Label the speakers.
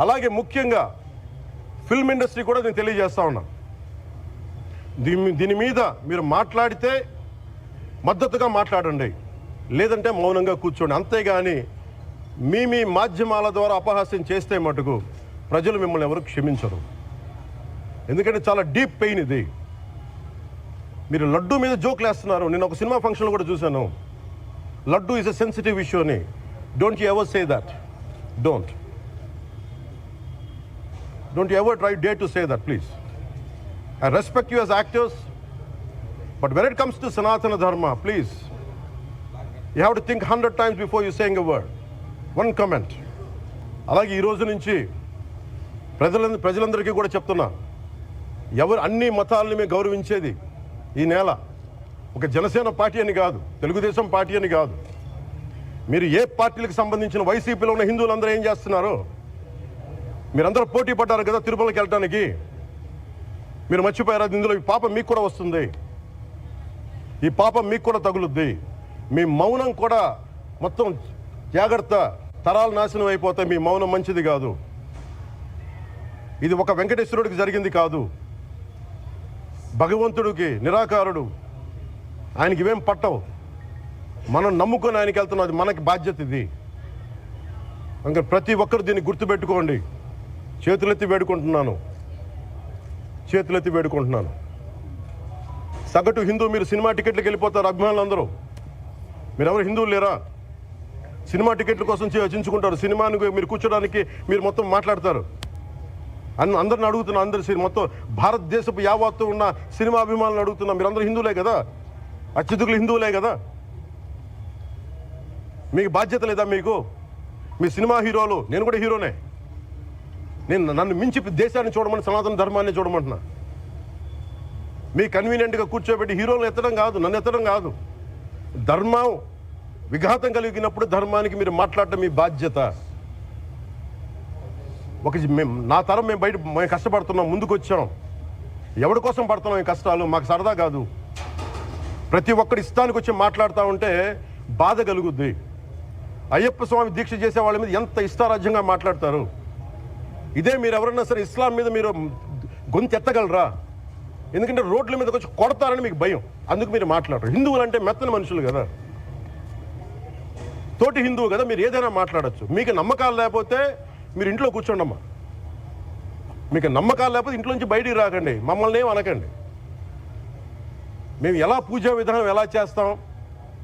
Speaker 1: అలాగే ముఖ్యంగా film industry కూడా నేను తెలియజేస్తా ఉన్నా, దీని మీద మీరు మాట్లాడితే మద్దతుగా మాట్లాడండి, లేదంటే మౌనంగా కూర్చోండి. అంతేగాని మీ మాధ్యమాల ద్వారా అపహాస్యం చేస్తే మటుకు ప్రజలు మిమ్మల్ని ఎవరు క్షమించరు. ఎందుకంటే చాలా డీప్ పెయిన్ ఇది. మీరు లడ్డు మీద జోక్లు వేస్తున్నారు. నేను ఒక సినిమా ఫంక్షన్లో కూడా చూశాను, laddu is a sensitive issue అని. Don't you ever say that. Don't you ever try they to say that, please. I respect you as actors, but when it comes to Sanatana Dharma, please, you have to think 100 times before you saying a word. One comment. అలాగే ఈ రోజు నుంచి ప్రజలందరికీ కూడా చెప్తున్నా, ఎవరు అన్ని మతాలని మేము గౌరవించేది ఈ నేల. ఒక జనసేన పార్టీ అని కాదు, తెలుగుదేశం పార్టీ అని కాదు. మీరు ఏ పార్టీలకు సంబంధించిన వైసీపీలో ఉన్న హిందువులందరూ ఏం చేస్తున్నారో, మీరందరూ పోటీ పడ్డారు కదా తిరుమలకి వెళ్ళడానికి. మీరు మర్చిపోయారా? ఇందులో ఈ పాపం మీకు కూడా వస్తుంది, ఈ పాపం మీకు కూడా తగులుద్ది. మీ మౌనం కూడా మొత్తం జాగ్రత్త, తరాలు నాశనం అయిపోతాయి. మీ మౌనం మంచిది కాదు. ఇది ఒక వెంకటేశ్వరుడికి జరిగింది కాదు, భగవంతుడికి, నిరాకారుడు, ఆయనకి ఇవేం పట్టవు. మనం నమ్ముకొని ఆయనకి వెళ్తున్నాం, అది మనకి బాధ్యత. ఇది ఇంకా ప్రతి ఒక్కరు దీన్ని గుర్తుపెట్టుకోండి. చేతులెత్తి వేడుకుంటున్నాను. సగటు హిందూ మీరు సినిమా టికెట్లకు వెళ్ళిపోతారు. అభిమానులు మీరు ఎవరు హిందువులు లేరా? సినిమా టికెట్ల కోసం చించుకుంటారు. సినిమాని మీరు కూర్చోడానికి మీరు మొత్తం మాట్లాడతారు. అందరిని అడుగుతున్నా, మొత్తం భారతదేశపు యావత్తు ఉన్న సినిమా అభిమానులను అడుగుతున్నా, మీరు అందరూ హిందువులే కదా? అత్యధికులు హిందువులే కదా? మీకు బాధ్యత లేదా? మీకు మీ సినిమా హీరోలు, నేను కూడా హీరోనే. నన్ను మించి దేశాన్ని చూడమని, సనాతన ధర్మాన్ని చూడమంటున్నా. మీ కన్వీనియంట్గా కూర్చోబెట్టి హీరోలు ఎత్తడం కాదు, నన్ను ఎత్తడం కాదు. ధర్మం విఘాతం కలిగినప్పుడు ధర్మానికి మీరు మాట్లాడటం మీ బాధ్యత. నా తరం మేము కష్టపడుతున్నాం, ముందుకు వచ్చాం. ఎవరి కోసం పడుతున్నాం ఈ కష్టాలు? మాకు సరదా కాదు. ప్రతి ఒక్కరి ఇష్టానికి వచ్చి మాట్లాడుతూ ఉంటే బాధ కలుగుద్ది. అయ్యప్ప స్వామి దీక్ష చేసే వాళ్ళ మీద ఎంత ఇష్టారాజ్యంగా మాట్లాడతారు. ఇదే మీరు ఎవరన్నా సరే ఇస్లాం మీద మీరు గొంతు ఎత్తగలరా? ఎందుకంటే రోడ్ల మీదకి వచ్చి కొడతారని మీకు భయం, అందుకు మీరు మాట్లాడరు. హిందువులు అంటే మెత్తని మనుషులు కదా, తోటి హిందువు కదా, మీరు ఏదైనా మాట్లాడచ్చు. మీకు నమ్మకాలు లేకపోతే మీరు ఇంట్లో కూర్చోండమ్మా. మీకు నమ్మకాలు లేకపోతే ఇంట్లో నుంచి బయటికి రాకండి, మమ్మల్ని ఏం అనకండి. మేము ఎలా పూజా విధానం ఎలా చేస్తాం,